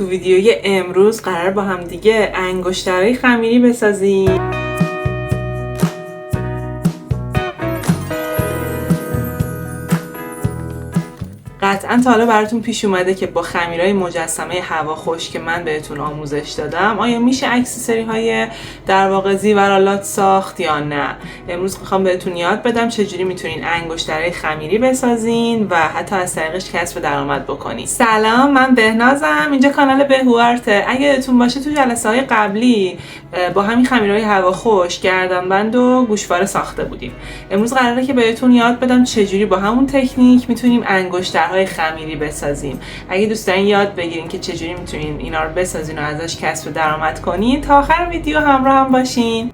تو ویدیوی امروز قرار با هم دیگه انگشترهای خمیری بسازیم. قطعا تا حالا براتون پیش اومده که با خمیرهای مجسمه هواخوش که من بهتون آموزش دادم آیا میشه اکسسوری های در واقع زیورآلات ساخت یا نه. امروز میخوام بهتون یاد بدم چجوری میتونین انگشترهای خمیری بسازین و حتی از طریقش کسب درآمد بکنین. سلام، من بهنازم، اینجا کانال بهوارته. اگه یادتون باشه تو جلسه های قبلی با همین خمیرهای هواخوش گردنبند و گوشواره ساخته بودیم. امروز قراره که بهتون یاد بدم چجوری با همون تکنیک میتونیم انگشترهای خمیری بسازیم. اگه دوست دارین یاد بگیرین که چجوری میتونین اینا رو بسازین و ازش کسب درآمد کنین، تا آخر ویدیو همراه هم باشین.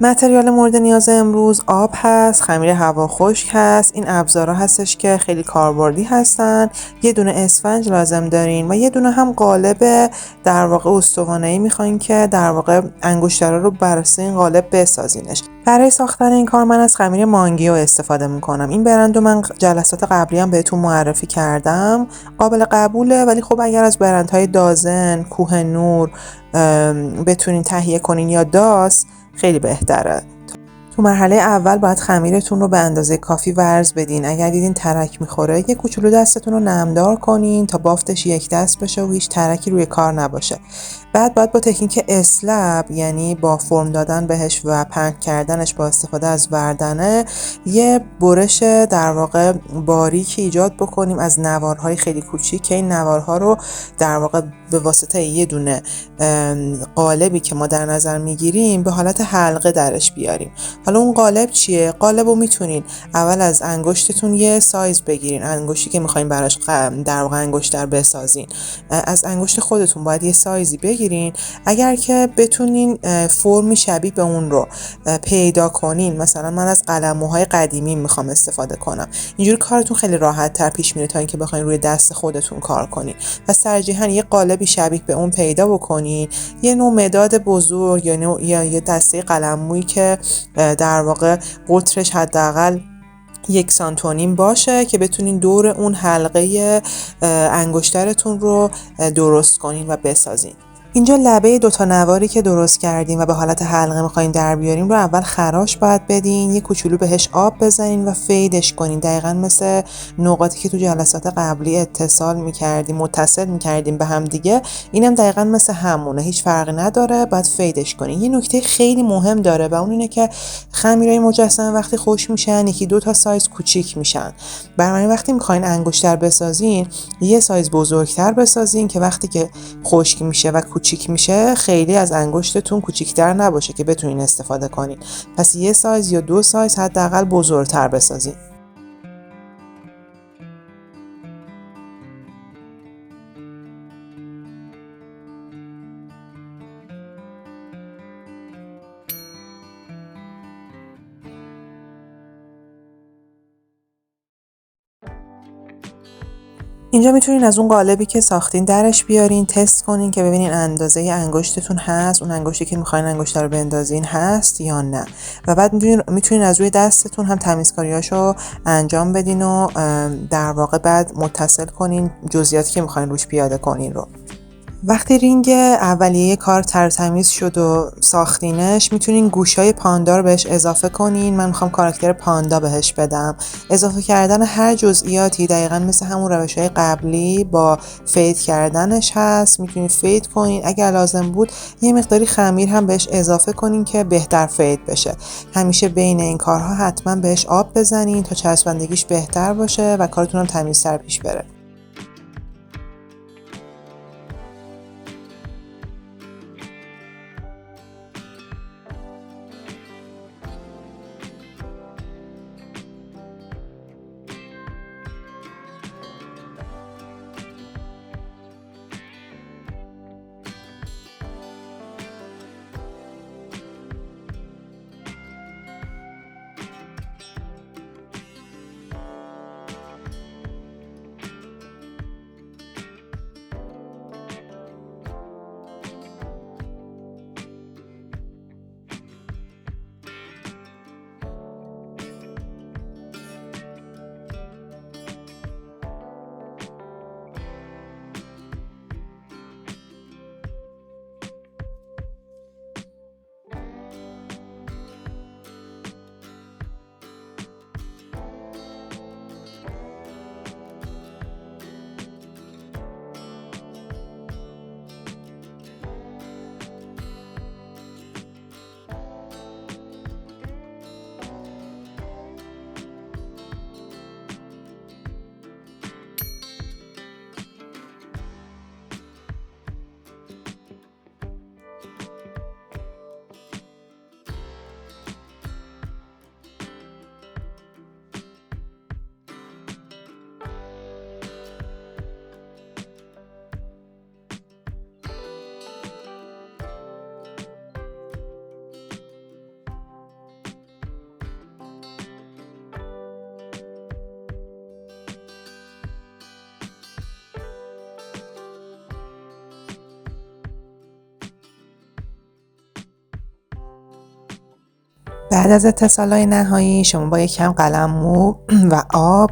متریال مورد نیاز امروز آب هست، خمیر هواخشک هست، این ابزارها هستش که خیلی کاربردی هستن. یه دونه اسفنج لازم دارین و یه دونه هم قالب در واقع استوانه‌ای میخواین که در واقع انگشترها رو بر اساس این قالب بسازینش. برای ساختن این کار من از خمیر مانگیو استفاده میکنم. این برندو من جلسات قبلی هم بهتون معرفی کردم، قابل قبوله، ولی خب اگر از برندهای دازن، کوهنور بتونین تهیه کنین یا داس خیلی بهتره. تو مرحله اول باید خمیرتون رو به اندازه کافی ورز بدین. اگر دیدین ترک میخوره یه کوچولو دستتون رو نمدار کنین تا بافتش یک دست بشه و هیچ ترکی روی کار نباشه. بعد باید با تکنیک اسلب، یعنی با فرم دادن بهش و پهن کردنش با استفاده از وردنه، یه برش در واقع باریک ایجاد بکنیم از نوارهای خیلی کوچیک که این نوارها رو در واقع به واسطه یه دونه قالبی که ما در نظر میگیریم به حالت حلقه درش بیاریم. حالا اون قالب چیه؟ قالب رو میتونین اول از انگشتتون یه سایز بگیرین، انگشتی که میخواین براش در واقع انگشتر بسازین. از انگشت خودتون باید یه سایزی بگیرین. اگر که بتونین فرمی شبیه به اون رو پیدا کنین، مثلا من از قلموهای قدیمی میخوام استفاده کنم، اینجوری کارتون خیلی راحت تر پیش میره تا اینکه بخواین روی دست خودتون کار کنین. پس ترجیحاً یه قالبی شبیه به اون پیدا بکنین، یه نوع مداد بزرگ یا یه دسته قلمویی که در واقع قطرش حداقل 1 سانتی و نیم باشه که بتونین دور اون حلقه انگشترتون رو درست کنین و بسازین. اینجا لبه 2 تا نواری که درست کردیم و به حالت حلقه می‌خوایم در بیاریم رو اول خراش باید بدین، یه کوچولو بهش آب بزنین و فیدش کنین، دقیقاً مثل نقاطی که تو جلسات قبلی متصل می‌کردیم به هم دیگه. اینم دقیقاً مثل همونه، هیچ فرقی نداره، باید فیدش کنین. یه نکته خیلی مهم داره و اون اینه که خمیرای مجسمه وقتی خشک میشن 1-2 تا سایز کوچیک میشن. برای وقتی می‌خواین انگشتر بسازین یه سایز بزرگتر بسازین که وقتی که خشک میشه و کوچیک میشه خیلی از انگشتتون کوچیک‌تر نباشه که بتونین استفاده کنین. پس یه سایز یا 2 سایز حداقل بزرگتر بسازین. اینجا میتونین از اون قالبی که ساختین درش بیارین، تست کنین که ببینین اندازه انگشتتون هست، اون انگشتی که میخواین انگشتر رو بندازین هست یا نه. و بعد میتونین از روی دستتون هم تمیزکاریاشو انجام بدین و در واقع بعد متصل کنین جزئیاتی که میخواین روش پیاده کنین رو. وقتی رینگ اولیه کار تمیز شد و ساختینش، میتونین گوشای پاندا رو بهش اضافه کنین. من میخوام کاراکتر پاندا بهش بدم. اضافه کردن هر جزئیاتی دقیقاً مثل همون روش‌های قبلی با فید کردنش هست. میتونین فید کنین، اگر لازم بود یه مقداری خمیر هم بهش اضافه کنین که بهتر فید بشه. همیشه بین این کارها حتما بهش آب بزنین تا چسبندگیش بهتر باشه و کارتون هم تمیزتر پیش بره. بعد از اتصالای نهایی شما با یک کم قلم مو و آب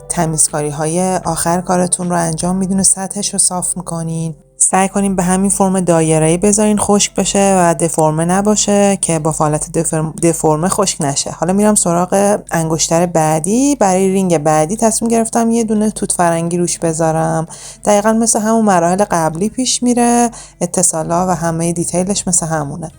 تمیزکاری های آخر کارتون رو انجام میدین و سطحش رو صاف میکنین. سعی کنین به همین فرم دایره‌ای بذارین خشک بشه و دفرمه نباشه که با فعالیت دفرمه خشک نشه. حالا میرم سراغ انگشتر بعدی. برای رینگ بعدی تصمیم گرفتم یه دونه توت فرنگی روش بذارم. دقیقاً مثل همون مراحل قبلی پیش میره. اتصالا و همه دیتیلش مثل همونه.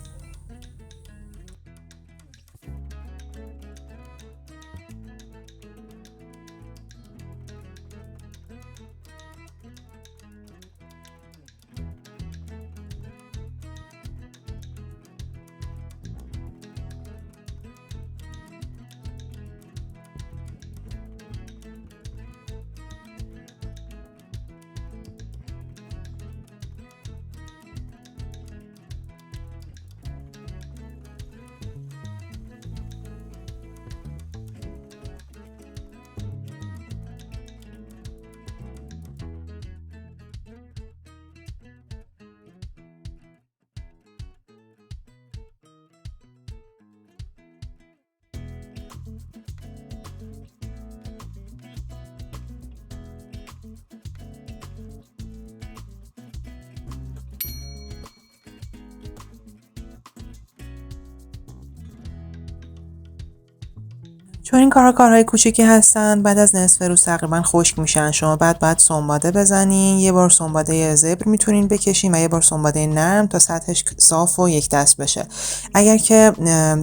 چون این کارهای کوچیکی هستن، بعد از نصف روز تقریبا خشک میشن. شما بعد سنباده بزنین. یه بار سنباده زبر میتونین بکشین و یه بار سنباده نرم تا سطحش صاف و یک دست بشه. اگر که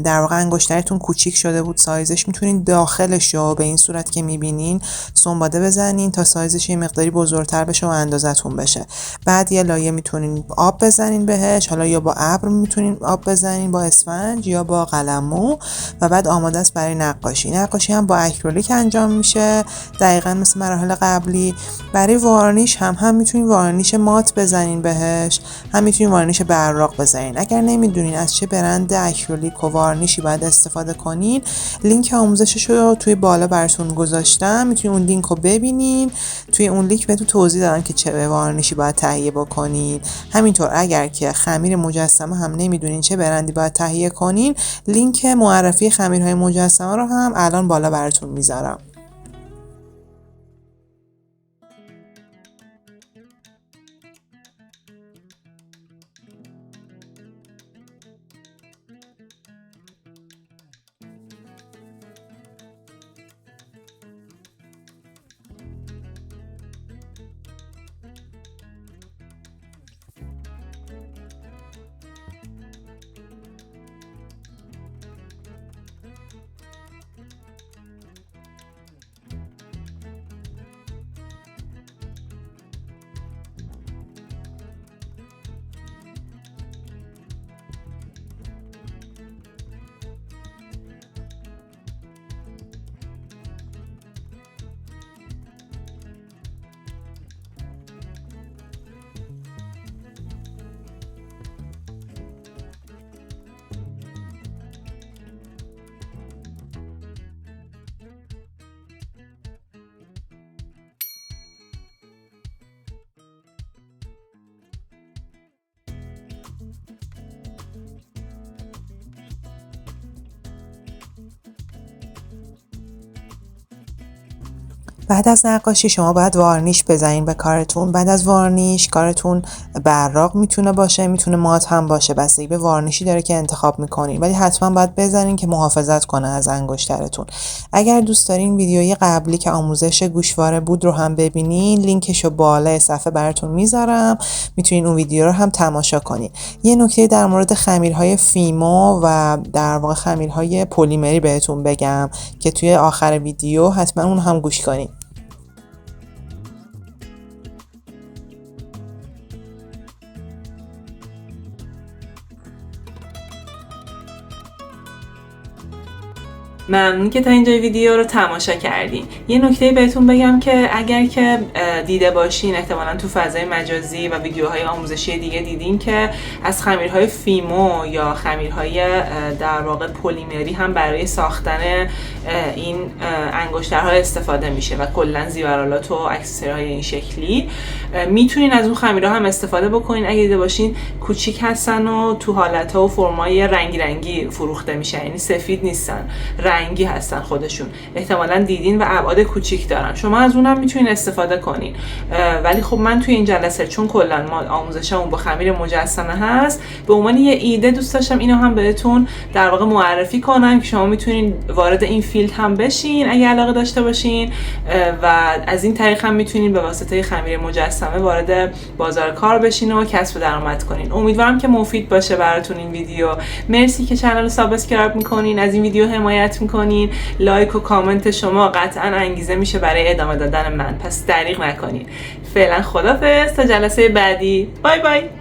در واقع انگشترتون کوچیک شده بود سایزش، میتونین داخلش رو به این صورت که میبینین سنباده بزنین تا سایزش یه مقداری بزرگتر بشه و اندازتون بشه. بعد یه لایه میتونین آب بزنین بهش، حالا یا با ابر میتونین آب بزنین با اسفنج یا با قلممو، و بعد آماده است برای نقاشی. نقاشی هم با اکریلیک انجام میشه دقیقاً مثل مراحل قبلی. برای وارنیش هم میتونین وارنیش مات بزنین بهش، هم میتونین وارنیش براق بزنین. اگر نمیدونین از چه برند اکریلیک و وارنیشی باید استفاده کنین، لینک آموزشش رو توی بالا براتون گذاشتم، میتونین اون لینک رو ببینین. توی اون لینک بهتون توضیح دادم که چه وارنیشی باید تهیه بکنین. همینطور اگر که خمیر مجسمه هم نمیدونین چه برندی باید تهیه کنین، لینک معرفی خمیرهای مجسمه رو هم الان بالا براتون میذارم. بعد از نقاشی شما باید وارنیش بزنین به کارتون. بعد از وارنیش کارتون براق میتونه باشه، میتونه مات هم باشه، بستگی به وارنیشی داره که انتخاب میکنین، ولی حتما باید بزنین که محافظت کنه از انگشترتون. اگر دوست دارین ویدیوی قبلی که آموزش گوشواره بود رو هم ببینین، لینکشو بالای صفحه براتون میذارم، میتونین اون ویدیو رو هم تماشا کنین. یه نکته در مورد خمیرهای فیمو و در واقع خمیرهای پلیمری بهتون بگم که توی آخر ویدیو حتما اون هم گوش کنین. ممنون که تا اینجای ویدیو رو تماشا کردین. یه نکته بهتون بگم که اگر که دیده باشین احتمالاً تو فضای مجازی و ویدیوهای آموزشی دیگه دیدین که از خمیرهای فیمو یا خمیرهای در واقع پلیمری هم برای ساختن این انگشترها استفاده میشه و کلا زیورالات و اکسسوری‌های این شکلی. میتونین از اون خمیرها هم استفاده بکنین. اگه دیده باشین کوچیک هستن و تو حالت‌ها و فرمای رنگی رنگی فروخته میشن، یعنی سفید نیستن، رنگی هستن خودشون. احتمالاً دیدین و ابعاد کوچیک دارن. شما از اونم میتونین استفاده کنین. ولی خب من توی این جلسه چون کلا ما آموزشمون با خمیر مجسمه هست، به عنوان یه ایده دوست داشتم اینو هم بهتون در واقع معرفی کنم که شما میتونین وارد این فیلد هم بشین اگه علاقه داشته باشین و از این طریق هم میتونین به واسطه خمیر مجسمه وارد بازار کار بشین و کسب درآمد کنین. امیدوارم که مفید باشه براتون این ویدیو. مرسی که کانال رو سابسکرایب میکنین، از این ویدیو حمایت میکنین. لایک و کامنت شما قطعا انگیزه میشه برای ادامه دادن من، پس دریغ نکنین. فعلا خدافظ تا جلسه بعدی. بای بای.